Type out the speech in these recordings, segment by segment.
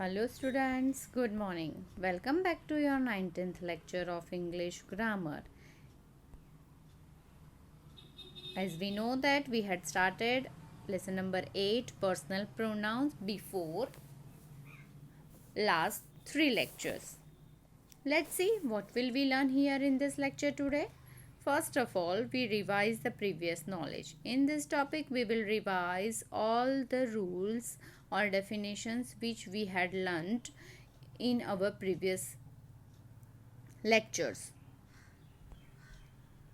Hello students, good morning. Welcome back to your 19th lecture of English grammar. As we know that we had started lesson number 8 personal pronouns before last 3 lectures. Let's see what will we learn here in this lecture today. First of all, we revise the previous knowledge. In this topic, we will revise all the rules or definitions which we had learnt in our previous lectures.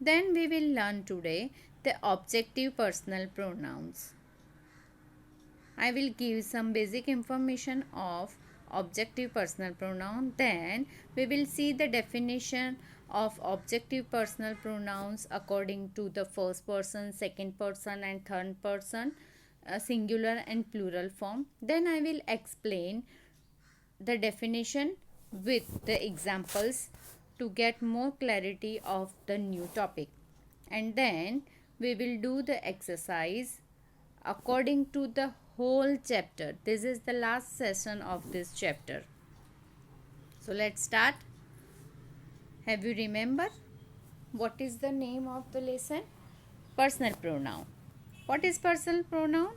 Then we will learn today the objective personal pronouns. I will give some basic information of objective personal pronoun. Then we will see the definition of objective personal pronouns according to the first person, second person and third person, singular and plural form. Then I will explain the definition with the examples to get more clarity of the new topic, and then we will do the exercise according to the whole chapter. This is the last session of this chapter. So let's start. Have you remember what is the name of the lesson? Personal pronoun. What is personal pronoun?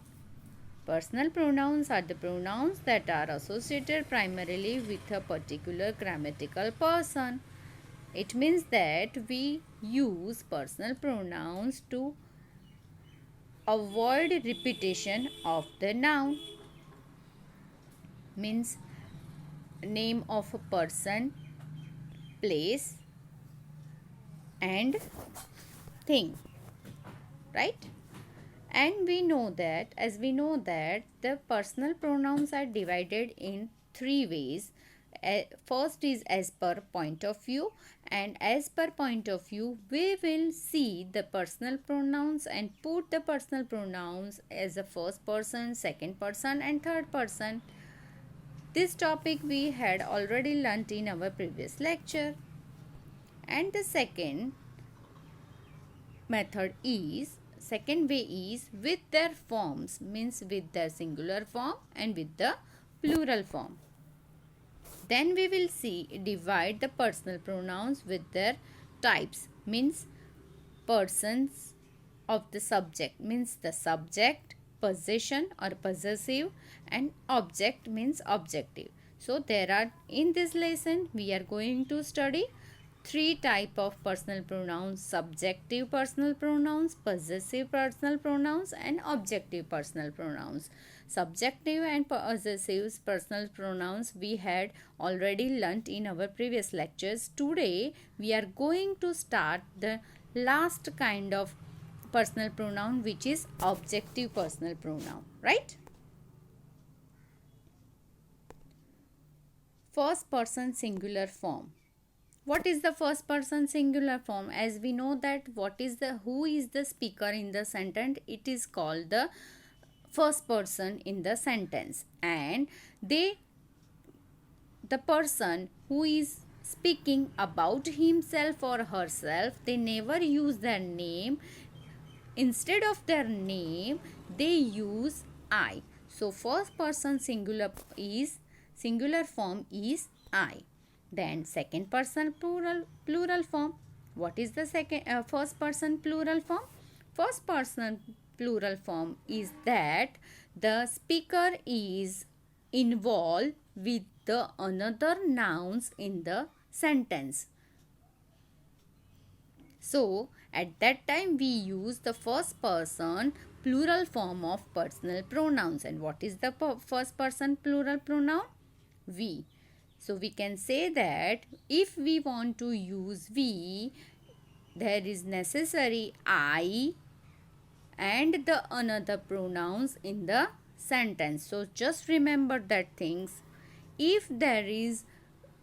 Personal pronouns are the pronouns that are associated primarily with a particular grammatical person. It means that we use personal pronouns to avoid repetition of the noun. Means name of a person, place and thing, right? And we know that, as we know that the personal pronouns are divided in 3 ways. First is as per point of view, and as per point of view we will see the personal pronouns and put the personal pronouns as a first person, second person and third person. This topic we had already learnt in our previous lecture. And the second way is with their forms, means with the singular form and with the plural form. Then we will divide the personal pronouns with their types, means persons of the subject, means the subject, possession or possessive, and object means objective. So there are, in this lesson we are going to study 3 type of personal pronouns: subjective personal pronouns, possessive personal pronouns and objective personal pronouns. Subjective and possessive personal pronouns we had already learnt in our previous lectures. Today we are going to start the last kind of personal pronoun, which is objective personal pronoun, right? First person singular form. What is the first person singular form? As we know that who is the speaker in the sentence, it is called the first person in the sentence, and the person who is speaking about himself or herself, they never use their name. Instead of their name they use I. So first person singular form is I. Then second person plural form. What is the first person plural form? First person plural form is that the speaker is involved with the another nouns in the sentence. So at that time we use the first person plural form of personal pronouns. And what is the first person plural pronoun? We. So we can say that if we want to use we, there is necessary I and the another pronouns in the sentence. So just remember that things. If there is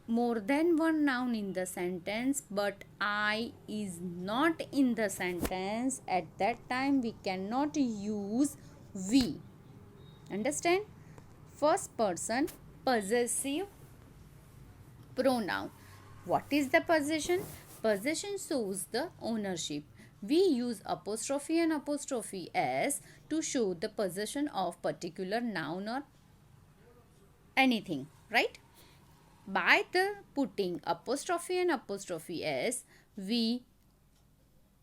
more than one noun in the sentence but I is not in the sentence, at that time we cannot use we. Understand? First person possessive pronoun. What is the possession? Possession shows the ownership. We use apostrophe and apostrophe s to show the possession of particular noun or anything. right? By the putting apostrophe and apostrophe s, we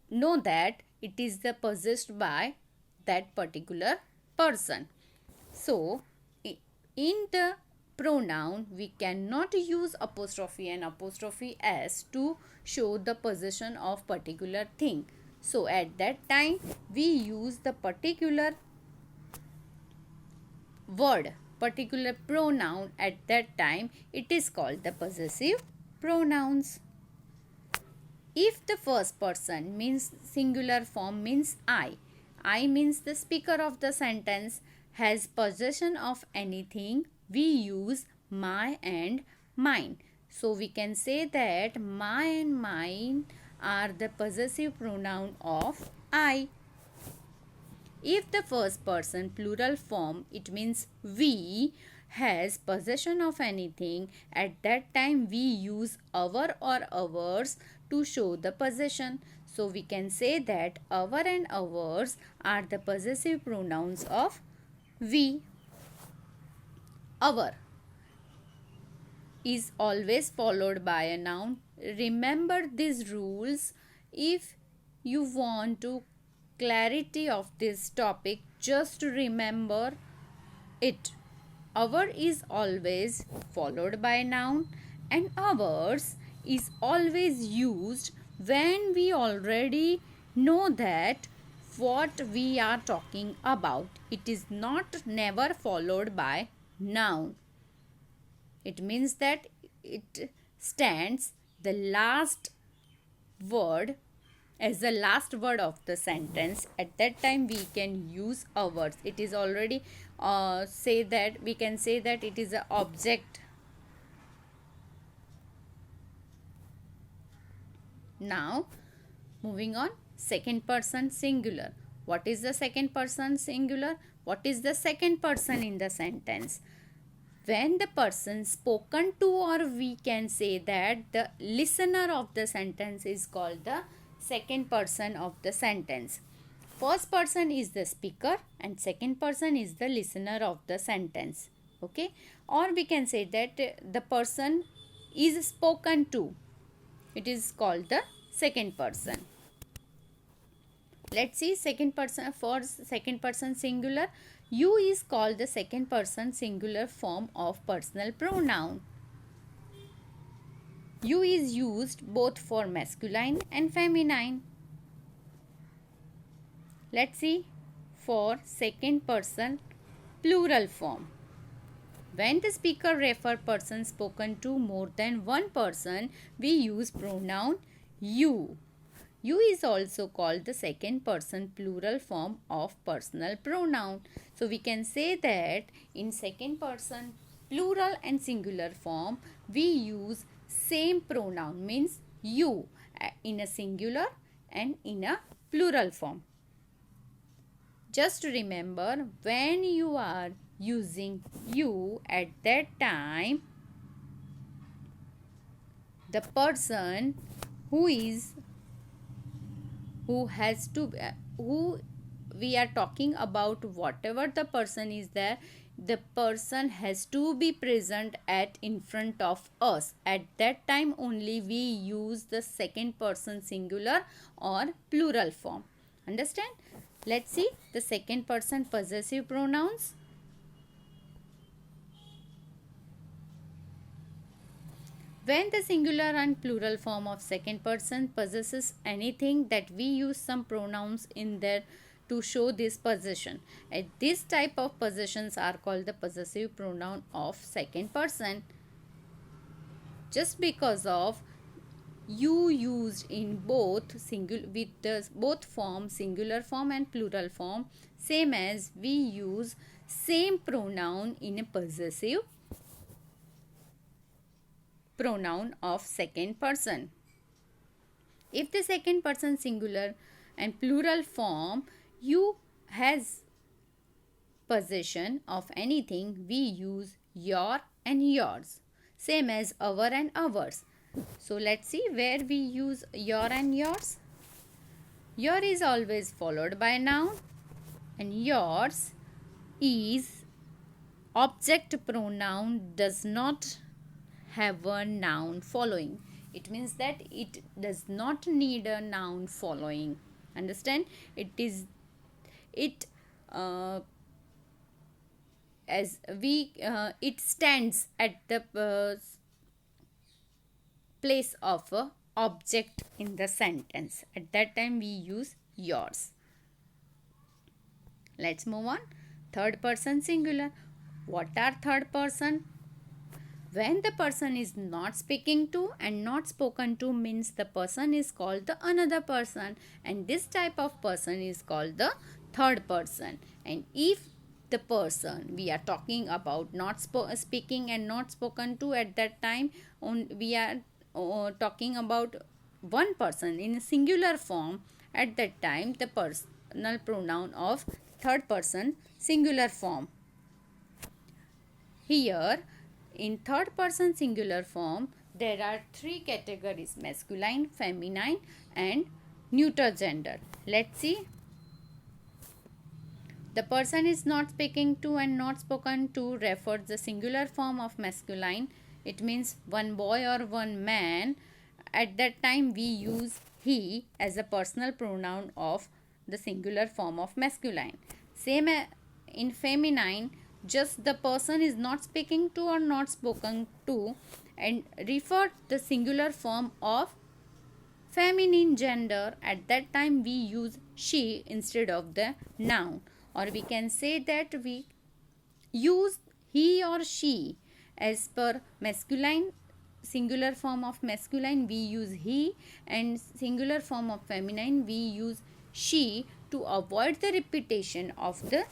know that it is the possessed by that particular person. So, in the pronoun, we cannot use apostrophe and apostrophe s to show the possession of particular thing. So, at that time, we use the particular word, particular pronoun at that time. It is called the possessive pronouns. If the first person means singular form means I means the speaker of the sentence has possession of anything, we use my and mine. So we can say that my and mine are the possessive pronoun of I. If the first person plural form, it means we, has possession of anything, at that time we use our or ours to show the possession. So we can say that our and ours are the possessive pronouns of we. Our is always followed by a noun. Remember these rules. If you want to clarity of this topic, just remember it. Our is always followed by a noun and ours is always used when we already know that what we are talking about. It is not never followed by noun. It means that it stands the last word as the last word of the sentence. At that time we can use ours. It is already say that we can say that it is an object. Now moving on, second person singular. What is the second person singular? What is the second person in the sentence? When the person spoken to, or we can say that the listener of the sentence is called the second person of the sentence. First person is the speaker and second person is the listener of the sentence. Okay, or we can say that the person is spoken to, it is called the second person. Let's see second person. For second person singular, you is called the second person singular form of personal pronoun. You is used both for masculine and feminine. Let's see for second person plural form. When the speaker refer person spoken to more than one person, we use pronoun you. You is also called the second person plural form of personal pronoun. So we can say that in second person plural and singular form, we use same pronoun means you in a singular and in a plural form. Just remember, when you are using you, at that time the person who we are talking about, whatever the person is there, the person has to be present at in front of us. At that time only we use the second person singular or plural form. Understand? Let's see the second person possessive pronouns. When the singular and plural form of second person possesses anything, that we use some pronouns in there to show this possession. This type of possessions are called the possessive pronoun of second person. Just because of you used in both with the both form, singular form and plural form, same as we use same pronoun in a possessive pronoun of second person. If the second person singular and plural form you has possession of anything, we use your and yours, same as our and ours. So let's see where we use your and yours. Your is always followed by noun and yours is object pronoun does not have a noun following. It means that it does not need a noun following. Understand? It uh, as we it stands at the place of a object in the sentence. At that time we use yours. Let's move on. Third person singular. What are third person? When the person is not speaking to and not spoken to means the person is called the another person, and this type of person is called the third person. And if the person we are talking about not speaking and not spoken to, at that time we are talking about one person in singular form, at that time the personal pronoun of third person singular form. Here in third person singular form there are three categories: masculine, feminine and neuter gender. Let's see. The person is not speaking to and not spoken to refers the singular form of masculine. It means one boy or one man. At that time we use he as a personal pronoun of the singular form of masculine. Same in feminine, just the person is not speaking to or not spoken to and refer the singular form of feminine gender. At that time we use she instead of the noun, or we can say that we use he or she. As per masculine singular form of masculine we use he, and singular form of feminine we use she, to avoid the repetition of the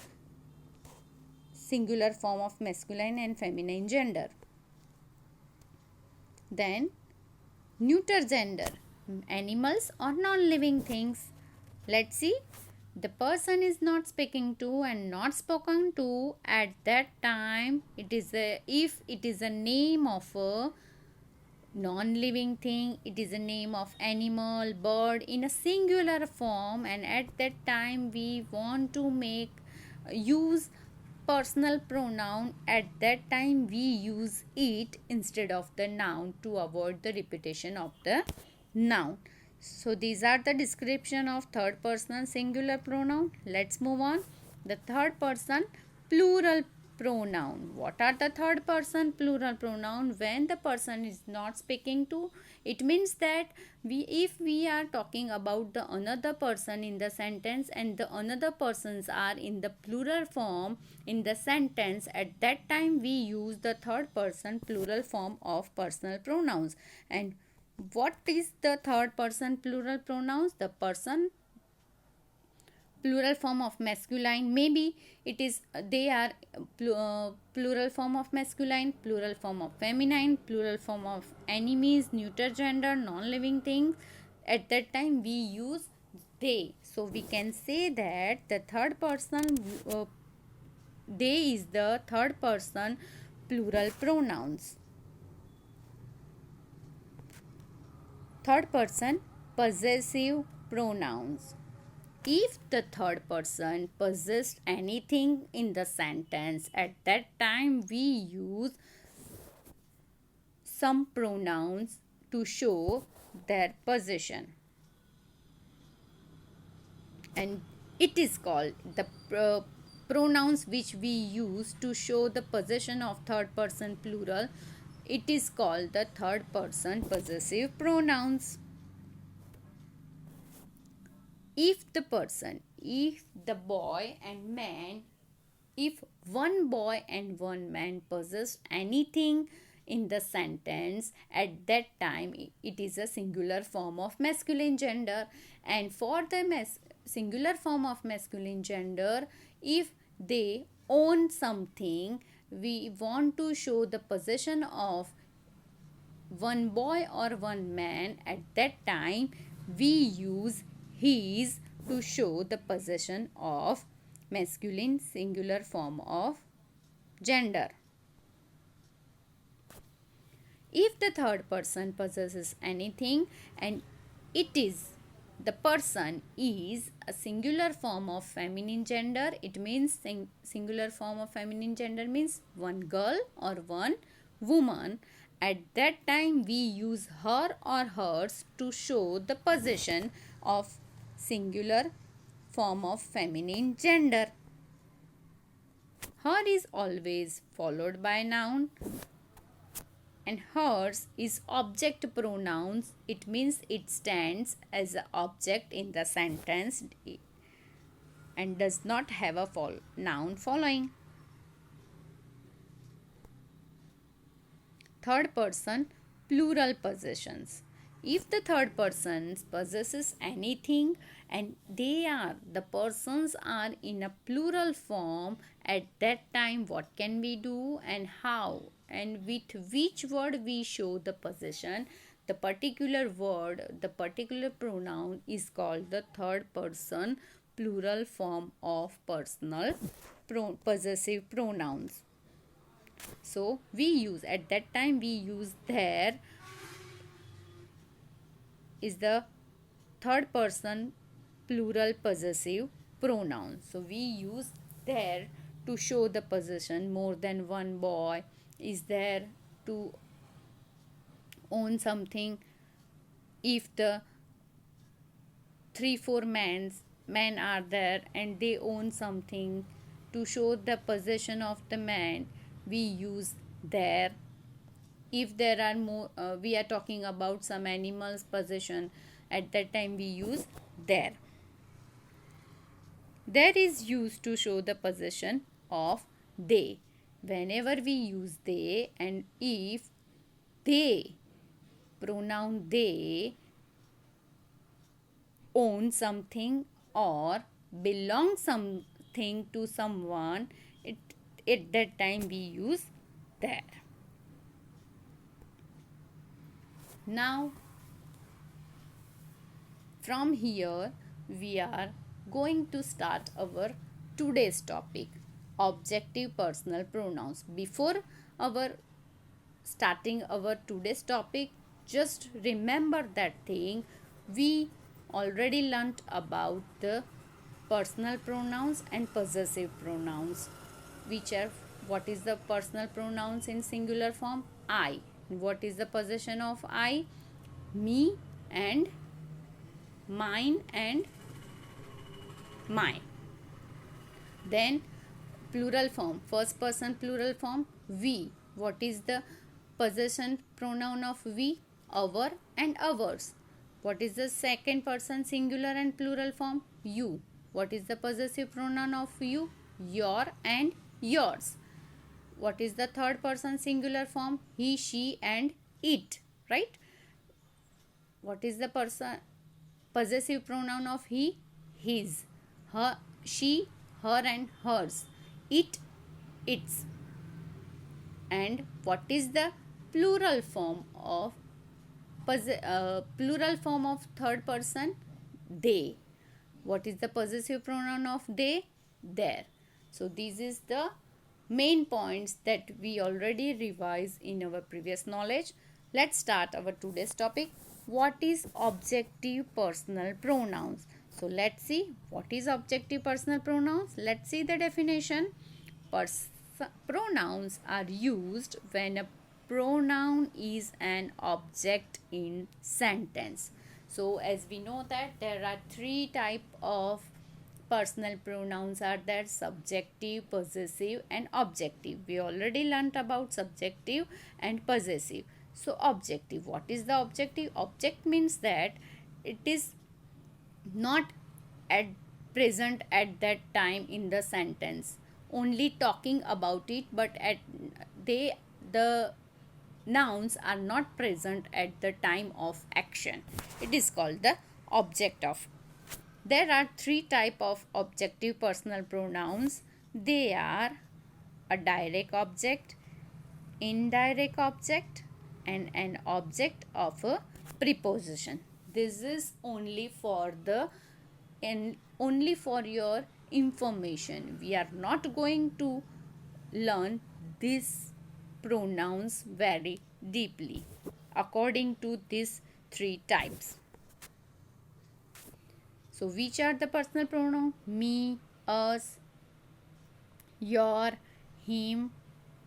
singular form of masculine and feminine gender. Then neuter gender, animals or non-living things. Let's see. The person is not speaking to and not spoken to, at that time it is a, if it is a name of a non-living thing, it is a name of animal, bird in a singular form, and at that time we want to make use personal pronoun. At that time we use it instead of the noun to avoid the repetition of the noun. So these are the description of third person singular pronoun. Let's move on. The third person plural pronoun. What are the third person plural pronoun? When the person is not speaking to, it means that if we are talking about the another person in the sentence and the another persons are in the plural form in the sentence, at that time we use the third person plural form of personal pronouns. And what is the third person plural pronouns? The person plural form of masculine, maybe it is they are plural form of masculine, plural form of feminine, plural form of enemies, neuter gender, non-living things. At that time we use they. So we can say that the third person they is the third person plural pronouns. Third person possessive pronouns. If the third person possessed anything in the sentence, at that time we use some pronouns to show their possession, and it is called the pronouns which we use to show the possession of third person plural. It is called the third person possessive pronouns. If the person, if the boy and man, if one boy and one man possess anything in the sentence, at that time it is a singular form of masculine gender. And for the singular form of masculine gender, if they own something, we want to show the possession of one boy or one man, at that time we use his to show the possession of masculine singular form of gender. If the third person possesses anything and it is the person is a singular form of feminine gender, it means singular form of feminine gender means one girl or one woman. At that time we use her or hers to show the possession of singular form of feminine gender. Her is always followed by noun, and hers is object pronouns. It means it stands as an object in the sentence and does not have a noun following. Third person plural possessions. If the third person possesses anything and the persons are in a plural form, at that time what can we do and how and with which word we show the possession? The particular word, the particular pronoun is called the third person plural form of personal possessive pronouns. So we use, at that time we use there is the third person plural possessive pronoun. So we use there to show the possession. More than one boy is there to own something. If the 3-4 men are there and they own something, to show the possession of the man we use there. If there are more, we are talking about some animals possession, at that time we use there. There is used to show the possession of they. Whenever we use they, and if they, pronoun they, own something or belong something to someone, at that time we use there. Now from here we are going to start our today's topic, objective personal pronouns. Before our starting our today's topic, just remember that thing we already learnt about the personal pronouns and possessive pronouns, which are, what is the personal pronouns in singular form? I. What is the possession of I? Me and mine and mine. Then plural form, first person plural form, we. What is the possession pronoun of we? Our and ours. What is the second person singular and plural form? You. What is the possessive pronoun of you? Your and yours. What is the third person singular form? He, she and it, right? What is the possessive pronoun of he? His. Her, she, her and hers. It, its. And what is the plural form of third person? They. What is the possessive pronoun of they? Their. So this is the main points that we already revised in our previous knowledge. Let's start our today's topic. What is objective personal pronouns? So let's see what is objective personal pronouns. Let's see the definition. Pronouns are used when a pronoun is an object in sentence. So as we know that there are three types of personal pronouns are there: subjective, possessive and objective. We already learnt about subjective and possessive. So objective, what is the objective? Object means that it is not at present at that time in the sentence, only talking about it, but the nouns are not present at the time of action. It is called the object of. There are three types of objective personal pronouns. They are a direct object, indirect object and an object of a preposition. This is only for your information. We are not going to learn these pronouns very deeply according to these three types. So which are the personal pronoun? Me, us, your, him,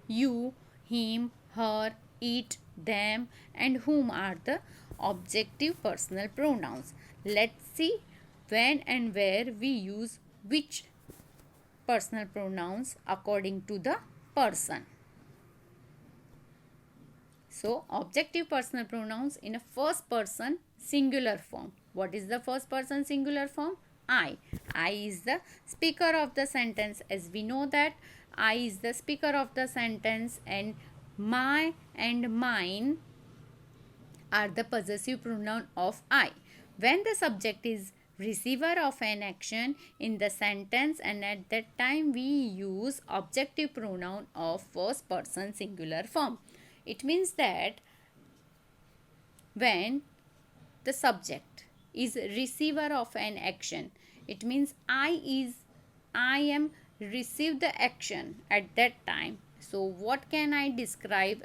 you, him, her, it, them, and whom are the objective personal pronouns. Let's see when and where we use which personal pronouns according to the person. So, objective personal pronouns in a first person singular form. What is the first person singular form? I. I is the speaker of the sentence, as we know that I is the speaker of the sentence, and my and mine are the possessive pronoun of I. When the subject is receiver of an action in the sentence, and at that time we use objective pronoun of first person singular form. It means that when the subject is receiver of an action, it means I am receive the action at that time. So what can I describe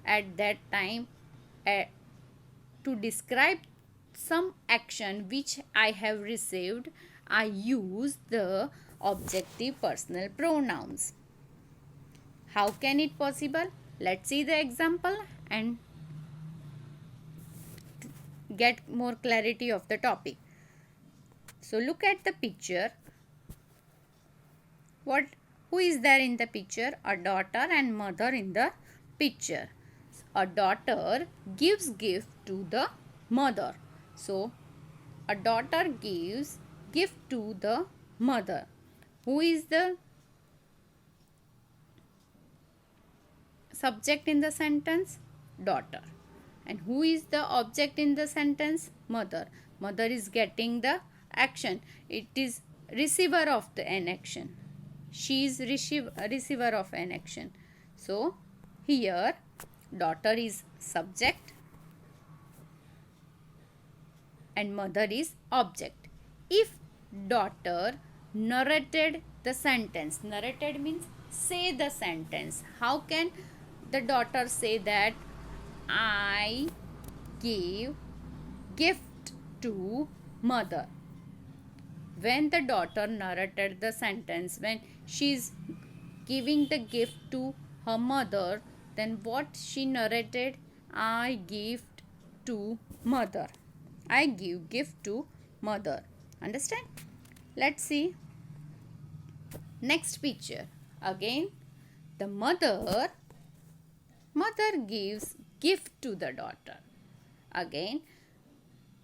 at that time? To describe some action which I have received, I use the objective personal pronouns. How can it possible? Let's see the example and get more clarity of the topic. So look at the picture. Who is there in the picture? A daughter and mother in the picture. A daughter gives gift to the mother. So a daughter gives gift to the mother. Who is the subject in the sentence? Daughter. And who is the object in the sentence? Mother. Mother is getting the action. It is receiver of an action. She is receiver of an action. So here daughter is subject and mother is object. If daughter narrated the sentence, narrated means say the sentence. How can the daughter say that I gave gift to mother? When the daughter narrated the sentence, when she is giving the gift to her mother, then what she narrated? I give to mother. I give gift to mother. Understand? Let's see next picture. Again, the mother gives gift to the daughter. Again,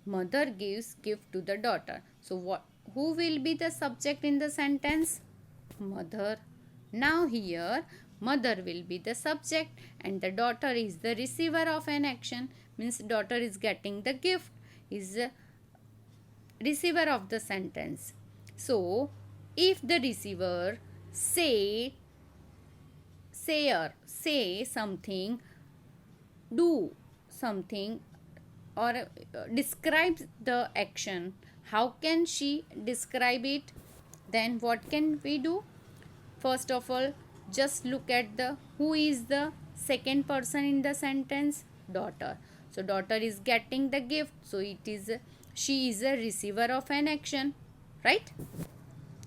mother gives gift to the daughter. So who will be the subject in the sentence? Mother. Now here mother will be the subject and the daughter is the receiver of an action, means daughter is getting the gift, is the receiver of the sentence. So if the receiver say something, do something, or describes the action, how can she describe it? Then what can we do? First of all, just look at the who is the second person in the sentence? Daughter. So daughter is getting the gift, so she is a receiver of an action, right?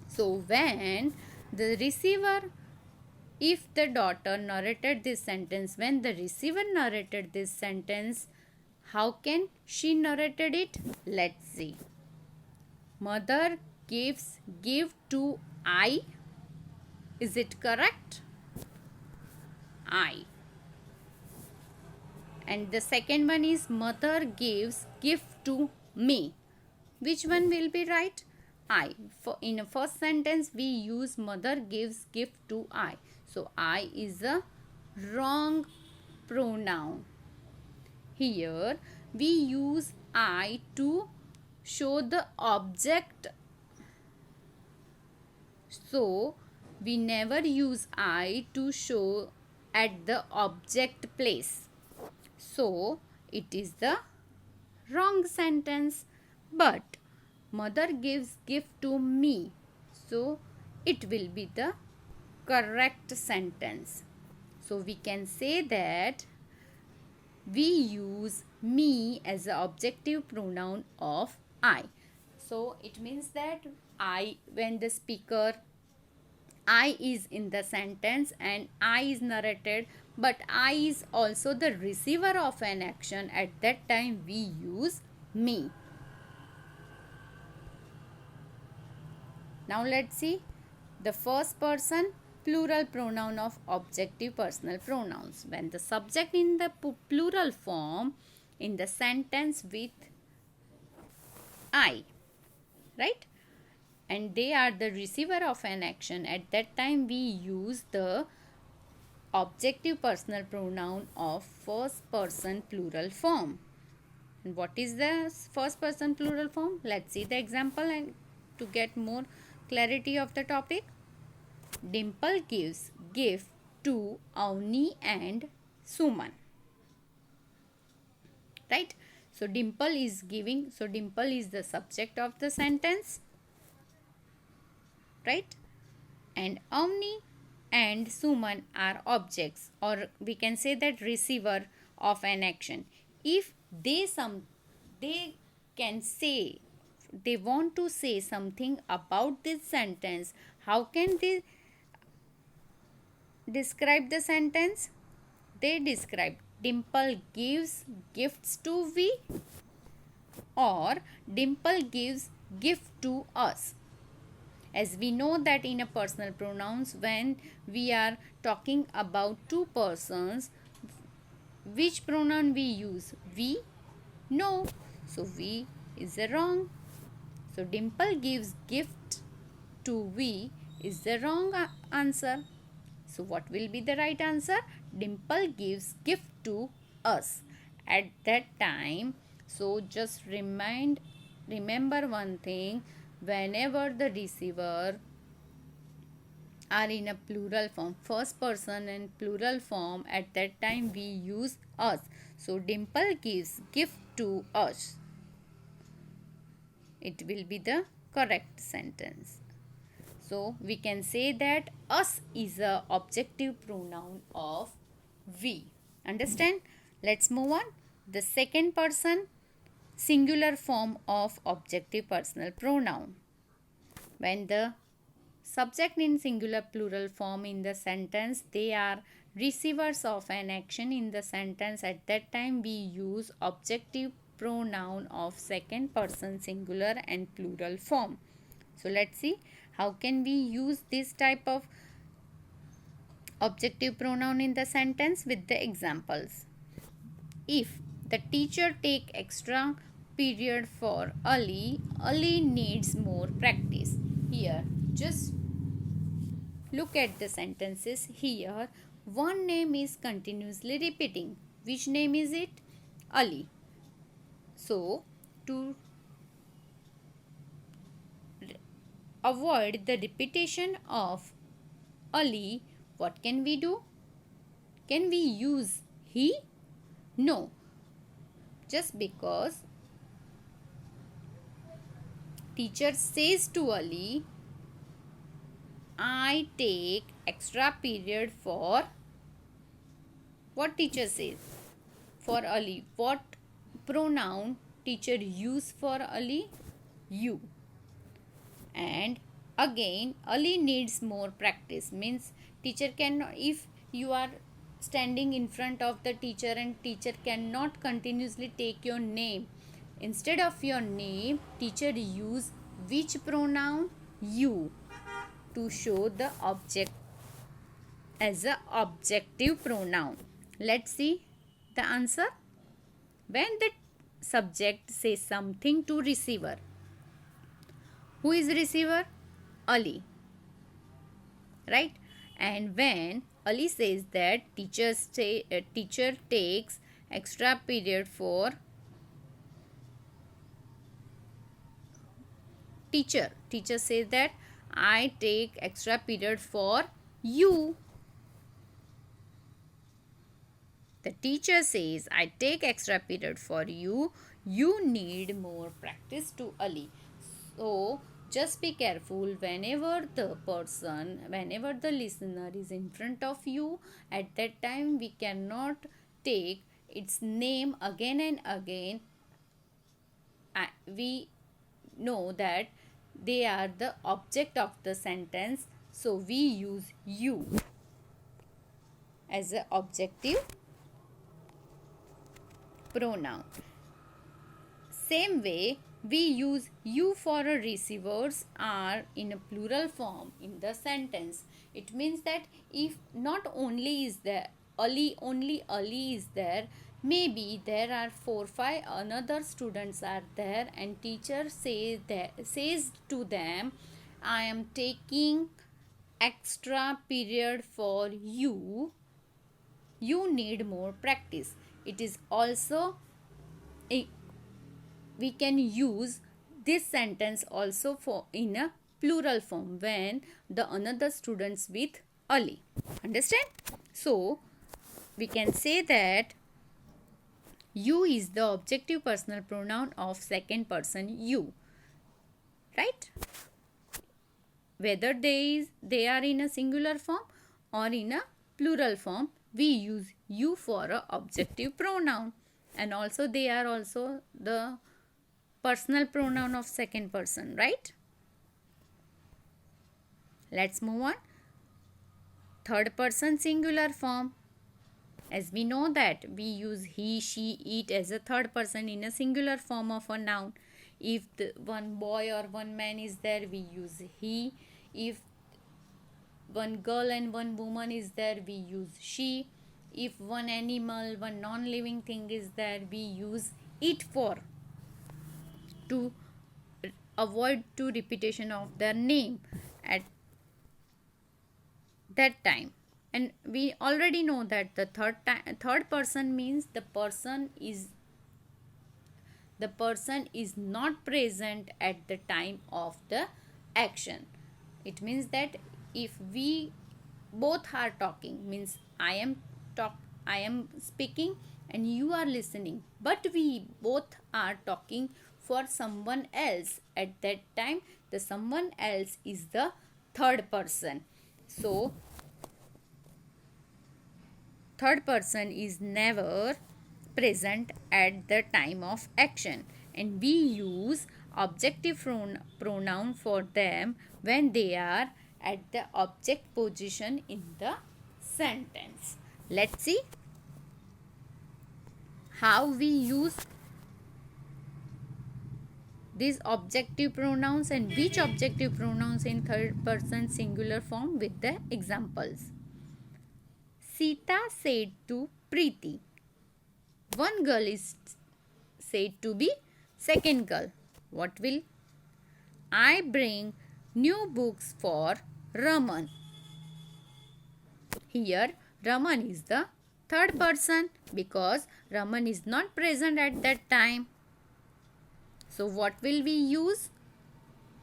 So when the receiver, if the daughter narrated this sentence, when the receiver narrated this sentence, how can she narrated it? Let's see. Mother gives give to I. Is it correct? I. And the second one is mother gives gift to me. Which one will be right? I. In the first sentence we use mother gives gift to I. So I is a wrong pronoun. Here we use I to show the object. So we never use I to show at the object place. So it is the wrong sentence. But mother gives gift to me, so it will be the correct sentence. So we can say that we use me as the objective pronoun of I. So it means that I, when the speaker I is in the sentence and I is narrated, but I is also the receiver of an action, at that time we use me. Now let's see the first person plural pronoun of objective personal pronouns. When the subject in the plural form in the sentence with I, right? And they are the receiver of an action, at that time we use the objective personal pronoun of first person plural form. And what is the first person plural form? Let's see the example and to get more clarity of the topic. Dimple gives gift to Avni and Suman. Right? So Dimple is giving. So Dimple is the subject of the sentence. Right? And Avni and Suman are objects, or we can say that receiver of an action. If they can say, they want to say something about this sentence, how can they describe the sentence? They describe Dimple gives gifts to we, or Dimple gives gift to us. As we know that in a personal pronouns, when we are talking about two persons, which pronoun we use? We? No. So we is the wrong. So Dimple gives gift to we is the wrong answer. So what will be the right answer? Dimple gives gift to us at that time. So just remember one thing, whenever the receiver are in a plural form, first person and plural form, at that time we use us. So Dimple gives gift to us. It will be the correct sentence. So we can say that us is a objective pronoun of we. Understand? Let's move on. The second person singular form of objective personal pronoun. When the subject in singular plural form in the sentence, they are receivers of an action in the sentence, at that time we use objective pronoun of second person singular and plural form. So let's see how can we use this type of objective pronoun in the sentence with the examples. If the teacher take extra period for Ali, Ali needs more practice. Here, just look at the sentences here. One name is continuously repeating. Which name is it? Ali. So, to avoid the repetition of Ali, what can we do? Can we use he? No. Just because teacher says to Ali, I take extra period for, what teacher says? For Ali. What pronoun teacher use for Ali? You. And again, Ali needs more practice. Means teacher cannot, if you are standing in front of the teacher and teacher cannot continuously take your name, instead of your name, teacher use which pronoun? You, to show the object as a objective pronoun. Let's see the answer. When the subject says something to receiver, who is receiver? Ali, right? And when Ali says that teacher takes extra period for teacher. Teacher says that I take extra period for you. The teacher says I take extra period for you. You need more practice to Ali. So just be careful whenever the listener is in front of you, at that time we cannot take its name again and again. We know that they are the object of the sentence, so we use you as an objective pronoun. Same way, we use you for a receivers are in a plural form in the sentence. It means that if not only is there only Ali is there, maybe there are 4-5 another students are there, and teacher says to them, I am taking extra period for you. You need more practice. It is also we can use this sentence also for in a plural form when the another students with Ali. Understand? So we can say that you is the objective personal pronoun of second person you, right? Whether they are in a singular form or in a plural form, we use you for a objective pronoun, and also they are also the personal pronoun of second person, right? Let's move on. Third person singular form. As we know that we use he, she, it as a third person in a singular form of a noun. If one boy or one man is there, we use he. If one girl and one woman is there, we use she. If one animal, one non-living thing is there, we use it for to avoid two repetition of their name at that time. And we already know that the third person means the person is not present at the time of the action. It means that if we both are talking, means I am speaking and you are listening, but we both are talking for someone else. At that time, the someone else is the third person. So third person is never present at the time of action, and we use objective pronoun for them when they are at the object position in the sentence. Let's see how we use these objective pronouns and which objective pronouns in third person singular form with the examples. Sita said to Preeti, one girl is said to be second girl. What will? I bring new books for Raman. Here Raman is the third person because Raman is not present at that time. So what will we use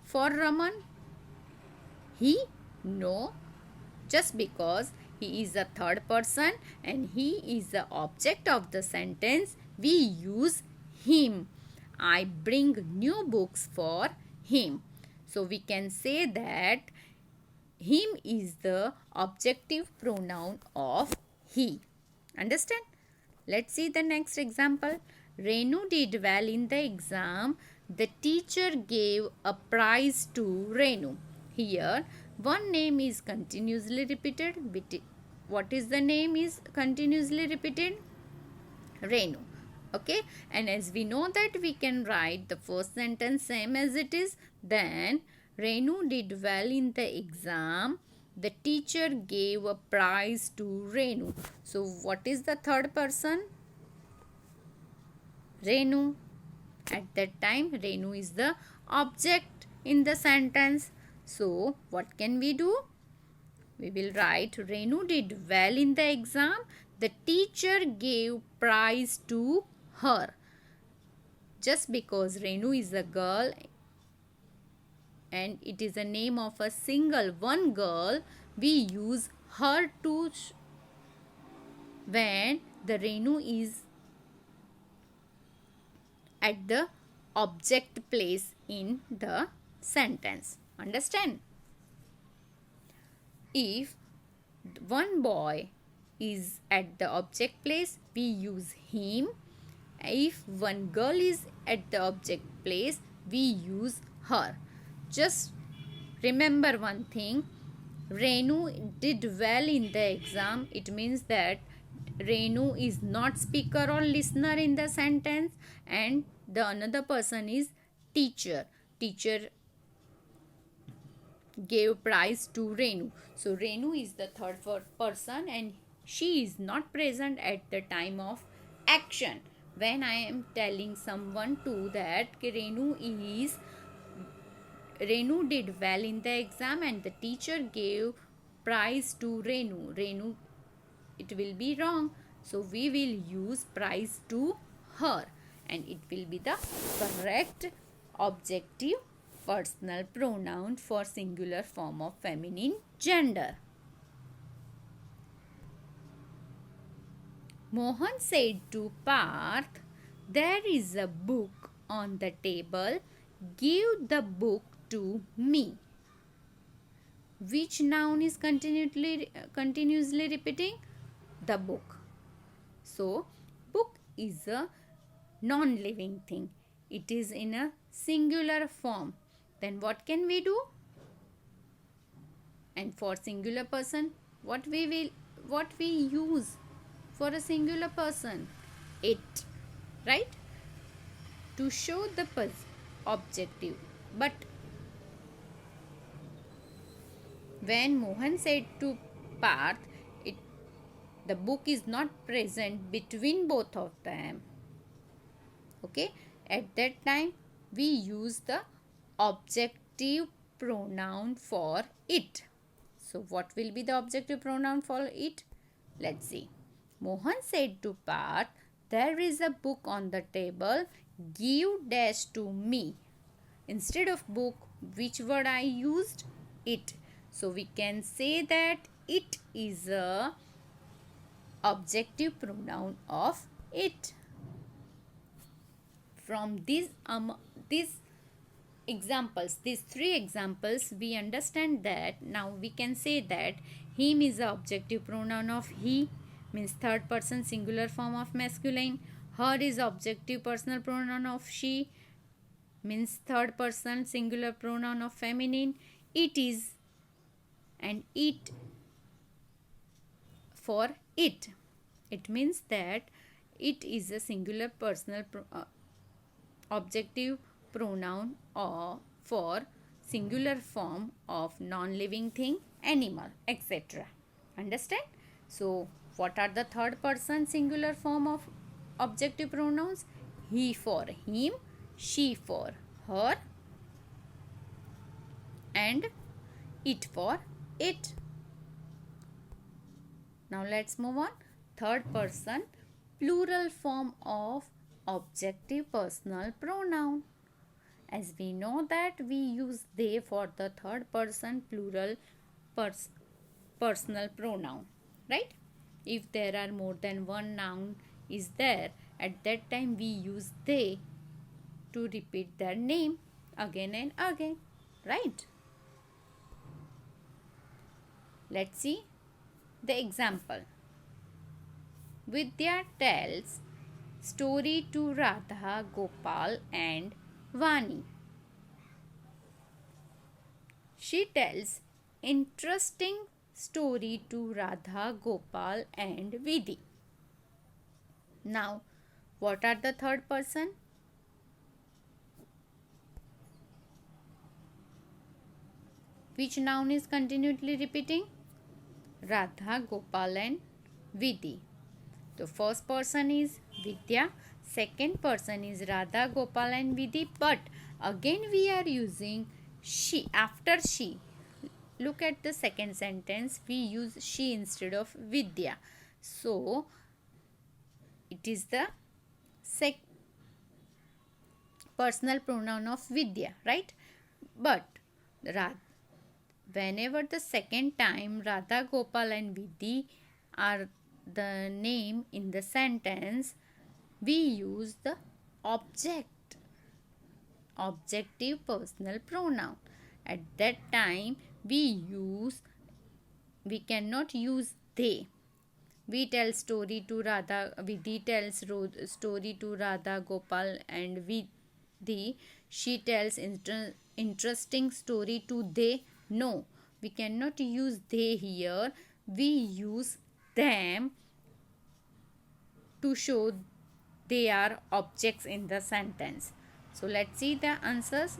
for Raman? He? No. Just because he is a third person and he is the object of the sentence, we use him. I bring new books for him. So we can say that him is the objective pronoun of he. Understand? Let's see the next example. Renu did well in the exam. The teacher gave a prize to Renu. Here one name is continuously repeated. What is the name is continuously repeated? Renu. Okay, and as we know that we can write the first sentence same as it is, then Renu did well in the exam. The teacher gave a prize to Renu. So what is the third person? Renu. At that time Renu is the object in the sentence. So what can we do? We will write Renu did well in the exam. The teacher gave prize to her. Just because Renu is a girl and it is a name of a single one girl, we use her to when the Renu is at the object place in the sentence. Understand? If one boy is at the object place, we use him. If one girl is at the object place, we use her. Just remember one thing, Renu did well in the exam. It means that Renu is not speaker or listener in the sentence, and the another person is teacher. Teacher gave prize to Renu. So Renu is the third person and she is not present at the time of action. When I am telling someone to that Renu did well in the exam and the teacher gave prize to Renu, it will be wrong. So we will use prize to her and it will be the correct objective personal pronoun for singular form of feminine gender. Mohan said to Parth, "There is a book on the table. Give the book to me." Which noun is continuously repeating? The book. So, book is a non-living thing. It is in a singular form. Then what can we do? And for singular person, what we use for a singular person? It, right? To show the objective. But when Mohan said to Parth, the book is not present between both of them. Okay, at that time we use the objective pronoun for it. So what will be the objective pronoun for it? Let's see. Mohan said to Parth, "There is a book on the table. Give dash to me." Instead of book, which word I used? It. So we can say that it is a objective pronoun of it. From these examples, these three examples, we understand that now we can say that him is the objective pronoun of he, means third person singular form of masculine. Her is objective personal pronoun of she, means third person singular pronoun of feminine. It is and it for it. It means that it is a singular personal objective pronoun or for singular form of non-living thing, animal, etc. Understand? So, what are the third person singular form of objective pronouns? He for him, she for her, and it for it. Now let's move on. Third person plural form of objective personal pronoun. As we know that we use they for the third person plural personal pronoun, right? If there are more than one noun is there, at that time we use they to repeat their name again and again, right? Let's see the example. Vidya tells story to Radha, Gopal and Vani. She tells interesting story to Radha, Gopal and Vidhi. Now, what are the third person? Which noun is continually repeating? Radha, Gopal and Vidhi. The first person is Vidya, second person is Radha, Gopal and Vidhi, but again we are using she after she. Look at the second sentence, we use she instead of Vidya. So, it is the personal pronoun of Vidya, right? But whenever the second time Radha, Gopal and Vidhi are the name in the sentence, we use the objective personal pronoun. At that time we cannot use they. We tell story to Radha, Vidhi tells story to Radha, Gopal and the she tells interesting story to they. No, we cannot use they here. We use them to show they are objects in the sentence. So let's see the answers.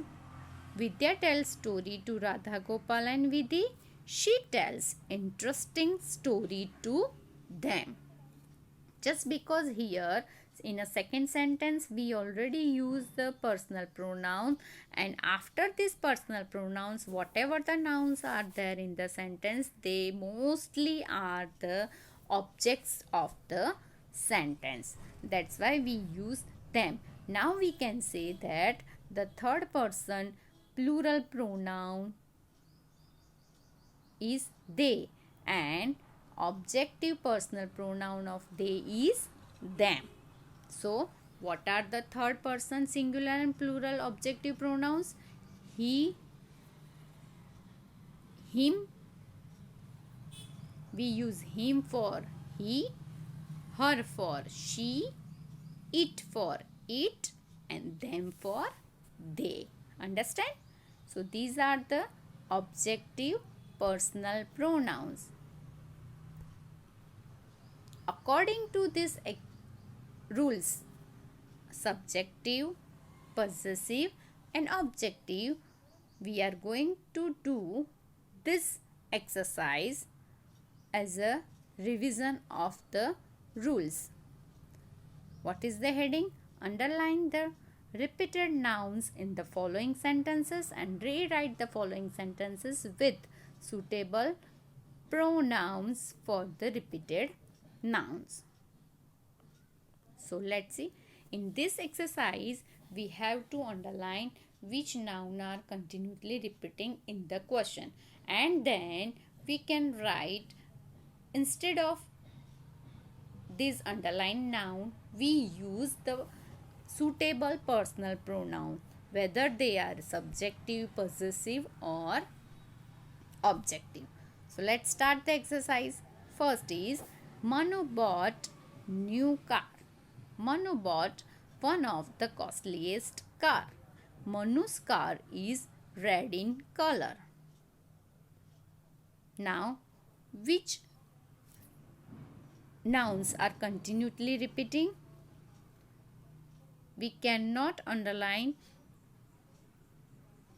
Vidya tells story to Radha Gopal and Vidhi. She tells interesting story to them. Just because here in a second sentence we already use the personal pronoun, and after this personal pronouns whatever the nouns are there in the sentence, they mostly are the objects of the sentence. That's why we use them. Now we can say that the third person plural pronoun is they, and objective personal pronoun of they is them. So what are the third person singular and plural objective pronouns? He, him. We use him for he, her for she, it for it, and them for they. Understand? So these are the objective personal pronouns. According to these rules, subjective, possessive and objective, we are going to do this exercise as a revision of the rules. What is the heading? Underline the repeated nouns in the following sentences and rewrite the following sentences with suitable pronouns for the repeated nouns. So let's see. In this exercise, we have to underline which noun are continuously repeating in the question, and then we can write, instead of this underlined noun, we use the suitable personal pronoun, whether they are subjective, possessive or objective. So let's start the exercise. First is Manu bought new car. Manu bought one of the costliest car. Manu's car is red in color. Now, which nouns are continually repeating? We cannot underline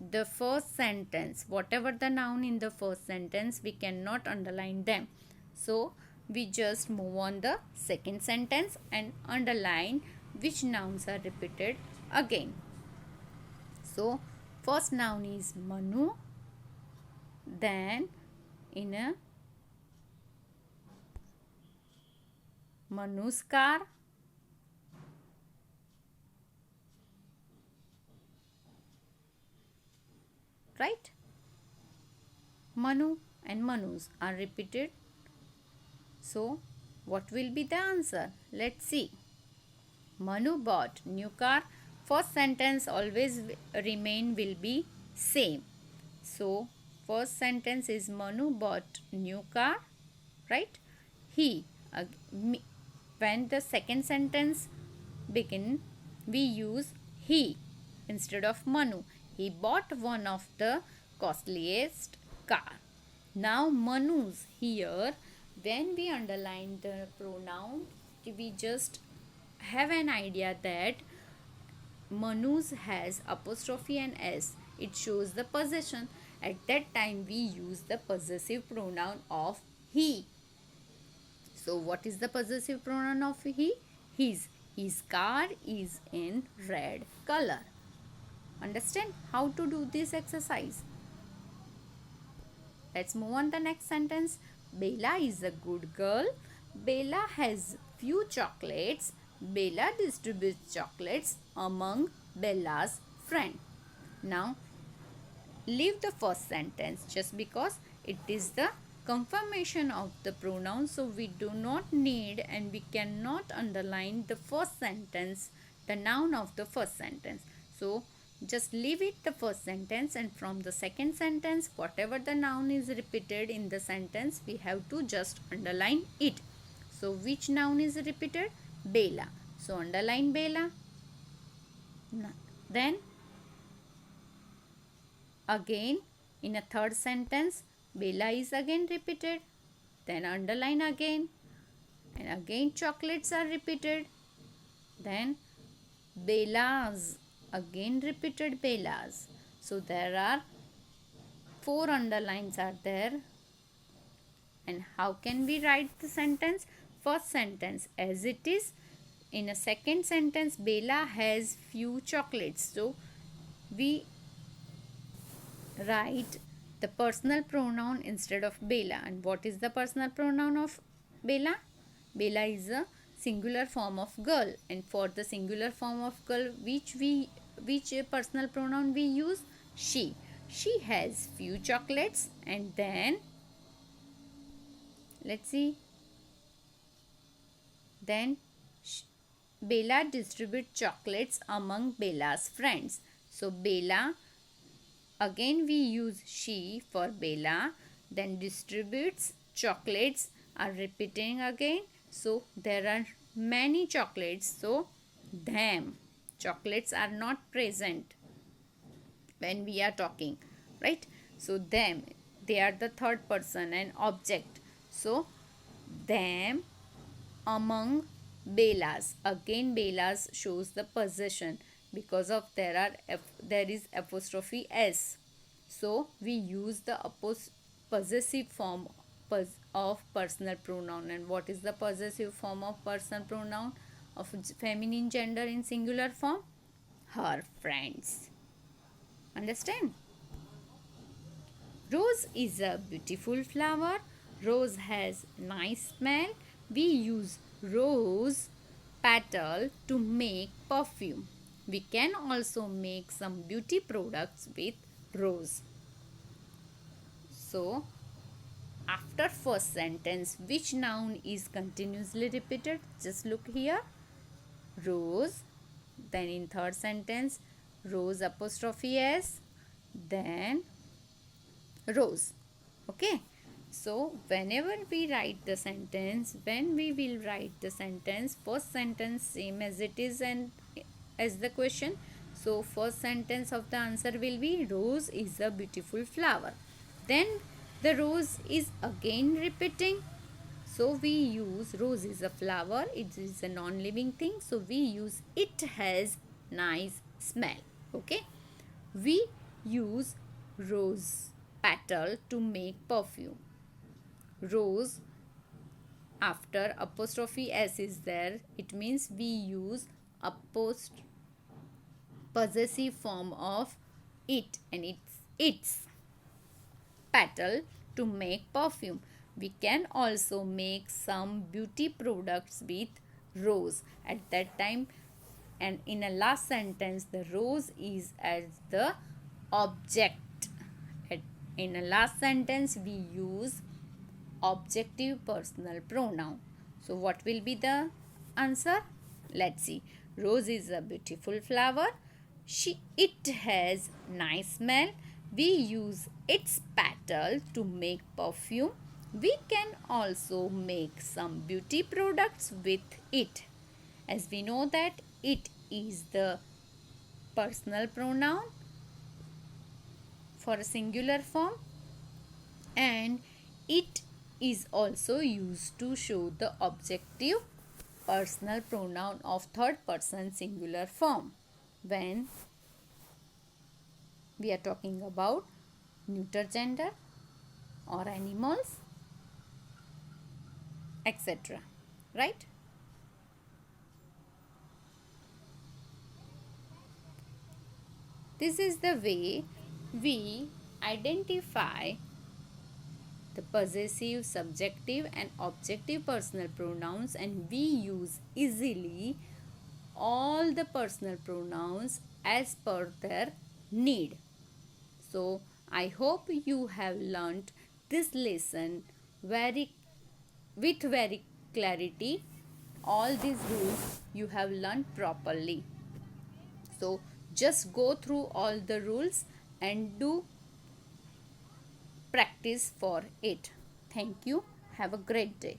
the first sentence. Whatever the noun in the first sentence, we cannot underline them. So, we just move on the second sentence and underline which nouns are repeated again. So, first noun is Manu. Then, in a Manu's car. Right? Manu and Manus are repeated. So, what will be the answer? Let's see. Manu bought new car. First sentence always remain will be same. So, first sentence is Manu bought new car. Right? He. When the second sentence begin, we use he instead of Manu. He bought one of the costliest car. Now Manu's here. When we underline the pronoun, we just have an idea that Manu's has apostrophe and s. It shows the possession. At that time we use the possessive pronoun of he. So what is the possessive pronoun of he? His. His car is in red color. Understand how to do this exercise? Let's move on to the next sentence. Bella is a good girl. Bella has few chocolates. Bella distributes chocolates among Bella's friends. Now, leave the first sentence just because it is the confirmation of the pronoun. So, we do not need and we cannot underline the first sentence, the noun of the first sentence. So, just leave it the first sentence, and from the second sentence whatever the noun is repeated in the sentence we have to just underline it. So which noun is repeated? Bella. So underline Bella. Then again in a third sentence, Bella is again repeated. Then underline again, and again chocolates are repeated. Then Bellas, again repeated Bellas. So there are 4 underlines are there. And how can we write the sentence? First sentence as it is. In a second sentence, Bella has few chocolates. So we write the personal pronoun instead of Bella. And what is the personal pronoun of Bella? Bella is a singular form of girl, and for the singular form of girl, which personal pronoun we use? She. She has few chocolates, and then let's see. Then Bella distributes chocolates among Bella's friends. So Bella, again we use she for Bella. Then distributes chocolates are repeating again. So there are many chocolates. So them. Chocolates are not present when we are talking, right? So them, they are the third person and object. So them among Bellas. Again Bellas shows the possession because of there is apostrophe s. So we use the possessive form of personal pronoun. And what is the possessive form of personal pronoun of feminine gender in singular form? Her friends. Understand? Rose is a beautiful flower. Rose has nice smell. We use rose petal to make perfume. We can also make some beauty products with rose. So, after first sentence, which noun is continuously repeated? Just look here. Rose. Then in third sentence, rose apostrophe s. Then rose. Okay. So, whenever we write the sentence, when we will write the sentence, first sentence same as it is and as the question. So, first sentence of the answer will be rose is a beautiful flower. Then the rose is again repeating. So, we use rose is a flower. It is a non-living thing. So, we use it has nice smell. Okay. We use rose petal to make perfume. Rose after apostrophe s is there, it means we use possessive form of it, and its petal to make perfume. We can also make some beauty products with rose at that time. And in a last sentence, the rose is as the object. In a last sentence, we use objective personal pronoun. So what will be the answer? Let's see. Rose is a beautiful flower. It has nice smell. We use its petal to make perfume. We can also make some beauty products with it. As we know that it is the personal pronoun for a singular form, and it is also used to show the objective personal pronoun of third person singular form when we are talking about neuter gender or animals, etc. Right? This is the way we identify the possessive, subjective and objective personal pronouns, and we use easily all the personal pronouns as per their need. So, I hope you have learnt this lesson with very clarity. All these rules you have learnt properly. So, just go through all the rules and do practice for it. Thank you. Have a great day.